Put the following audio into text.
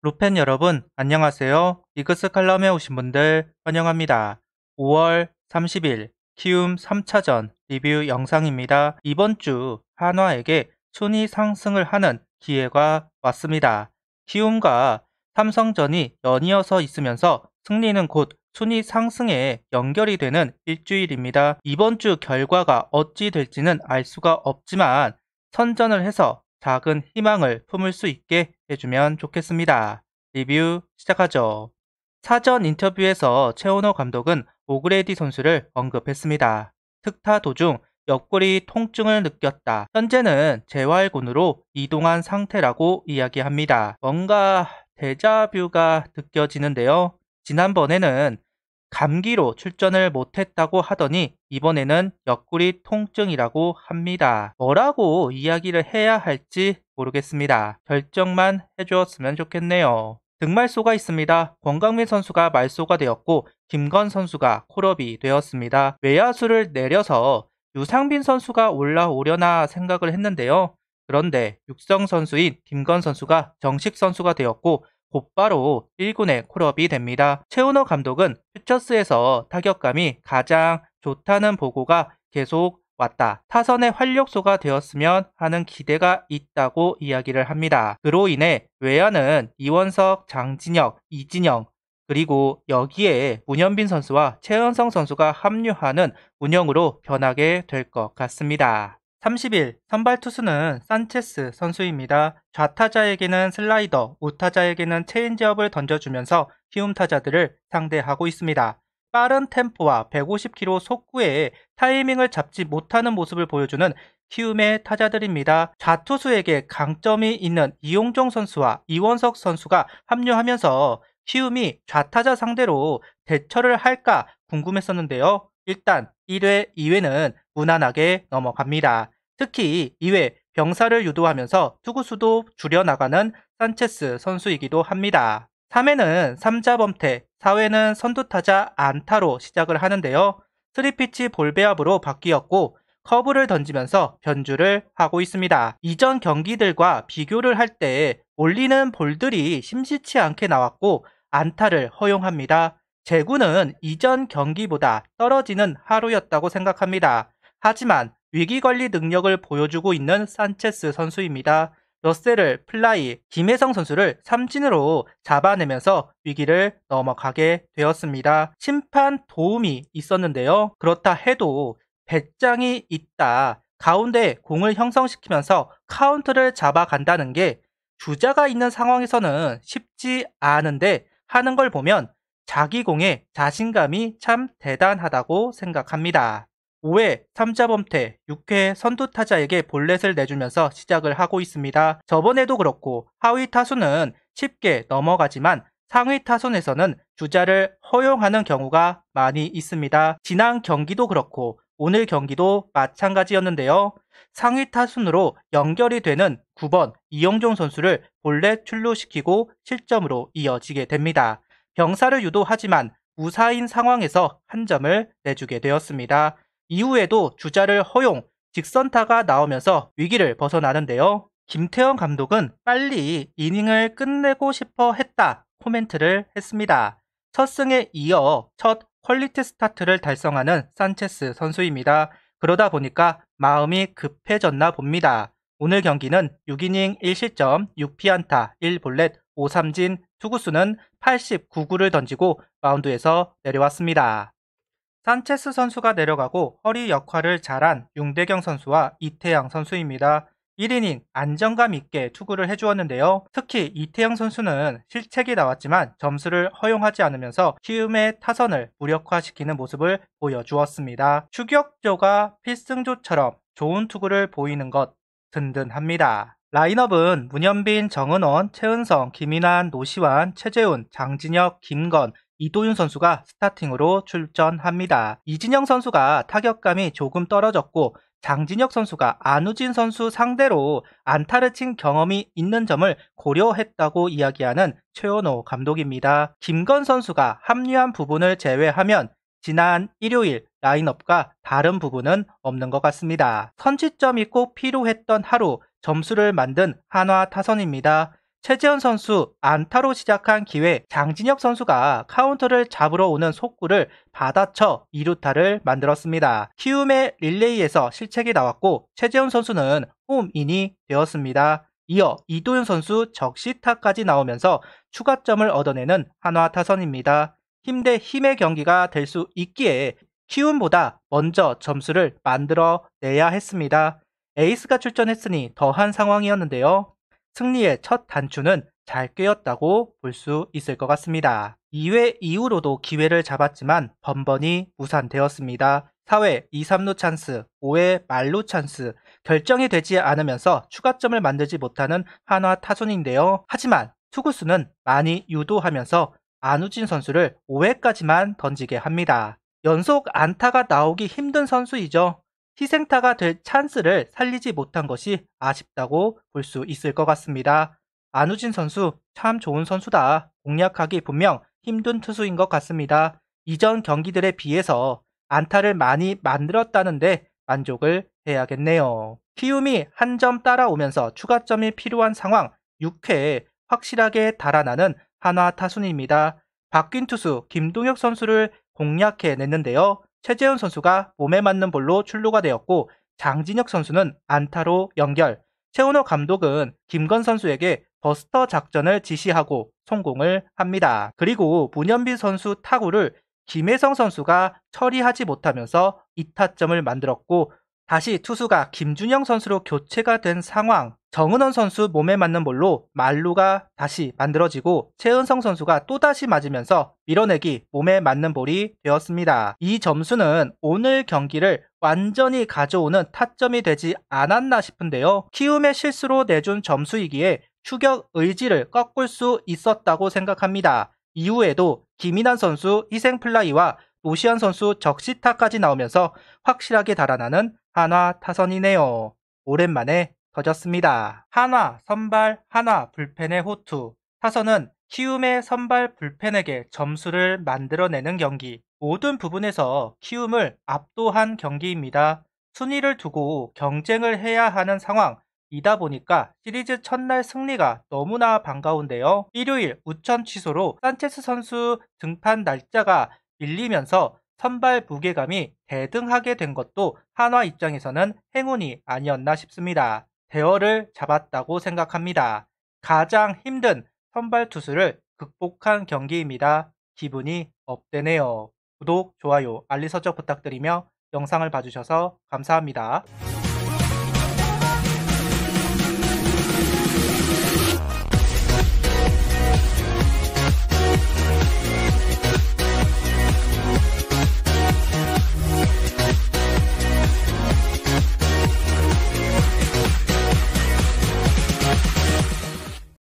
루펜 여러분, 안녕하세요. 리그스 칼럼에 오신 분들 환영합니다. 5월 30일 키움 3차전 리뷰 영상입니다. 이번 주 한화에게 순위 상승을 하는 기회가 왔습니다. 키움과 삼성전이 연이어서 있으면서 승리는 곧 순위 상승에 연결이 되는 일주일입니다. 이번 주 결과가 어찌 될지는 알 수가 없지만 선전을 해서 작은 희망을 품을 수 있게 해주면 좋겠습니다. 리뷰 시작하죠. 사전 인터뷰에서 최원호 감독은 오그레디 선수를 언급했습니다. 특타 도중 옆구리 통증을 느꼈다. 현재는 재활군으로 이동한 상태라고 이야기합니다. 뭔가 데자뷰가 느껴지는데요. 지난번에는 감기로 출전을 못했다고 하더니 이번에는 옆구리 통증이라고 합니다. 뭐라고 이야기를 해야 할지 모르겠습니다. 결정만 해주었으면 좋겠네요. 등말소가 있습니다. 권강민 선수가 말소가 되었고 김건 선수가 콜업이 되었습니다. 외야수를 내려서 유상빈 선수가 올라오려나 생각을 했는데요. 그런데 육성 선수인 김건 선수가 정식 선수가 되었고 곧바로 1군에 콜업이 됩니다. 최은호 감독은 퓨처스에서 타격감이 가장 좋다는 보고가 계속 왔다. 타선의 활력소가 되었으면 하는 기대가 있다고 이야기를 합니다. 그로 인해 외야는 이원석, 장진혁, 이진영 그리고 여기에 문현빈 선수와 최은성 선수가 합류하는 운영으로 변하게 될 것 같습니다. 30일 선발 투수는 산체스 선수입니다. 좌타자에게는 슬라이더, 우타자에게는 체인지업을 던져주면서 키움 타자들을 상대하고 있습니다. 빠른 템포와 150km 속구에 타이밍을 잡지 못하는 모습을 보여주는 키움의 타자들입니다. 좌투수에게 강점이 있는 이용종 선수와 이원석 선수가 합류하면서 키움이 좌타자 상대로 대처를 할까 궁금했었는데요. 일단 1회, 2회는 무난하게 넘어갑니다. 특히 2회 병사를 유도하면서 투구수도 줄여나가는 산체스 선수이기도 합니다. 3회는 3자 범퇴, 4회는 선두타자 안타로 시작을 하는데요. 3피치 볼배합으로 바뀌었고 커브를 던지면서 변주를 하고 있습니다. 이전 경기들과 비교를 할 때 올리는 볼들이 심시치 않게 나왔고 안타를 허용합니다. 제구는 이전 경기보다 떨어지는 하루였다고 생각합니다. 하지만 위기관리 능력을 보여주고 있는 산체스 선수입니다. 러셀을 플라이, 김혜성 선수를 삼진으로 잡아내면서 위기를 넘어가게 되었습니다. 심판 도움이 있었는데요. 그렇다 해도 배짱이 있다. 가운데 공을 형성시키면서 카운트를 잡아간다는 게 주자가 있는 상황에서는 쉽지 않은데 하는 걸 보면 자기 공에 자신감이 참 대단하다고 생각합니다. 5회 3자 범퇴, 6회 선두타자에게 볼넷을 내주면서 시작을 하고 있습니다. 저번에도 그렇고 하위 타순은 쉽게 넘어가지만 상위 타순에서는 주자를 허용하는 경우가 많이 있습니다. 지난 경기도 그렇고 오늘 경기도 마찬가지였는데요. 상위 타순으로 연결이 되는 9번 이영종 선수를 볼넷 출루시키고 실점으로 이어지게 됩니다. 병사를 유도하지만 무사인 상황에서 한 점을 내주게 되었습니다. 이후에도 주자를 허용, 직선타가 나오면서 위기를 벗어나는데요. 김태형 감독은 빨리 이닝을 끝내고 싶어 했다 코멘트를 했습니다. 첫 승에 이어 첫 퀄리티 스타트를 달성하는 산체스 선수입니다. 그러다 보니까 마음이 급해졌나 봅니다. 오늘 경기는 6이닝 1실점, 6피안타, 1볼넷, 5삼진, 투구수는 89구를 던지고 마운드에서 내려왔습니다. 산체스 선수가 내려가고 허리 역할을 잘한 윤대경 선수와 이태양 선수입니다. 1이닝 안정감 있게 투구를 해주었는데요. 특히 이태양 선수는 실책이 나왔지만 점수를 허용하지 않으면서 키움의 타선을 무력화시키는 모습을 보여주었습니다. 추격조가 필승조처럼 좋은 투구를 보이는 것 든든합니다. 라인업은 문현빈, 정은원, 최은성, 김인환, 노시환, 최재훈, 장진혁, 김건, 이도윤 선수가 스타팅으로 출전합니다. 이진영 선수가 타격감이 조금 떨어졌고 장진혁 선수가 안우진 선수 상대로 안타를 친 경험이 있는 점을 고려했다고 이야기하는 최원호 감독입니다. 김건 선수가 합류한 부분을 제외하면 지난 일요일 라인업과 다른 부분은 없는 것 같습니다. 선취점이 꼭 필요했던 하루 점수를 만든 한화 타선입니다. 최재현 선수 안타로 시작한 기회 장진혁 선수가 카운터를 잡으러 오는 속구를 받아쳐 2루타를 만들었습니다. 키움의 릴레이에서 실책이 나왔고 최재현 선수는 홈인이 되었습니다. 이어 이도현 선수 적시타까지 나오면서 추가점을 얻어내는 한화 타선입니다. 힘 대 힘의 경기가 될 수 있기에 키움보다 먼저 점수를 만들어내야 했습니다. 에이스가 출전했으니 더한 상황이었는데요. 승리의 첫 단추는 잘 꿰었다고 볼 수 있을 것 같습니다. 2회 이후로도 기회를 잡았지만 번번이 무산되었습니다. 4회 2, 3루 찬스, 5회 말루 찬스, 결정이 되지 않으면서 추가점을 만들지 못하는 한화 타선인데요. 하지만 투구수는 많이 유도하면서 안우진 선수를 5회까지만 던지게 합니다. 연속 안타가 나오기 힘든 선수이죠. 희생타가 될 찬스를 살리지 못한 것이 아쉽다고 볼 수 있을 것 같습니다. 안우진 선수 참 좋은 선수다. 공략하기 분명 힘든 투수인 것 같습니다. 이전 경기들에 비해서 안타를 많이 만들었다는데 만족을 해야겠네요. 키움이 한 점 따라오면서 추가점이 필요한 상황 6회에 확실하게 달아나는 한화 타순입니다. 바뀐 투수 김동혁 선수를 공략해냈는데요. 최재훈 선수가 몸에 맞는 볼로 출루가 되었고 장진혁 선수는 안타로 연결. 최은호 감독은 김건 선수에게 버스터 작전을 지시하고 성공을 합니다. 그리고 문현빈 선수 타구를 김혜성 선수가 처리하지 못하면서 2타점을 만들었고 다시 투수가 김준영 선수로 교체가 된 상황. 정은원 선수 몸에 맞는 볼로 말루가 다시 만들어지고 최은성 선수가 또다시 맞으면서 밀어내기 몸에 맞는 볼이 되었습니다. 이 점수는 오늘 경기를 완전히 가져오는 타점이 되지 않았나 싶은데요. 키움의 실수로 내준 점수이기에 추격 의지를 꺾을 수 있었다고 생각합니다. 이후에도 김인환 선수 희생플라이와 노시안 선수 적시타까지 나오면서 확실하게 달아나는 한화 타선이네요. 오랜만에 터졌습니다. 한화 선발 한화 불펜의 호투. 타선은 키움의 선발 불펜에게 점수를 만들어내는 경기. 모든 부분에서 키움을 압도한 경기입니다. 순위를 두고 경쟁을 해야 하는 상황이다 보니까 시리즈 첫날 승리가 너무나 반가운데요. 일요일 우천 취소로 산체스 선수 등판 날짜가 밀리면서 선발 무게감이 대등하게 된 것도 한화 입장에서는 행운이 아니었나 싶습니다. 대어를 잡았다고 생각합니다. 가장 힘든 선발 투수를 극복한 경기입니다. 기분이 업되네요. 구독, 좋아요, 알림 설정 부탁드리며 영상을 봐주셔서 감사합니다.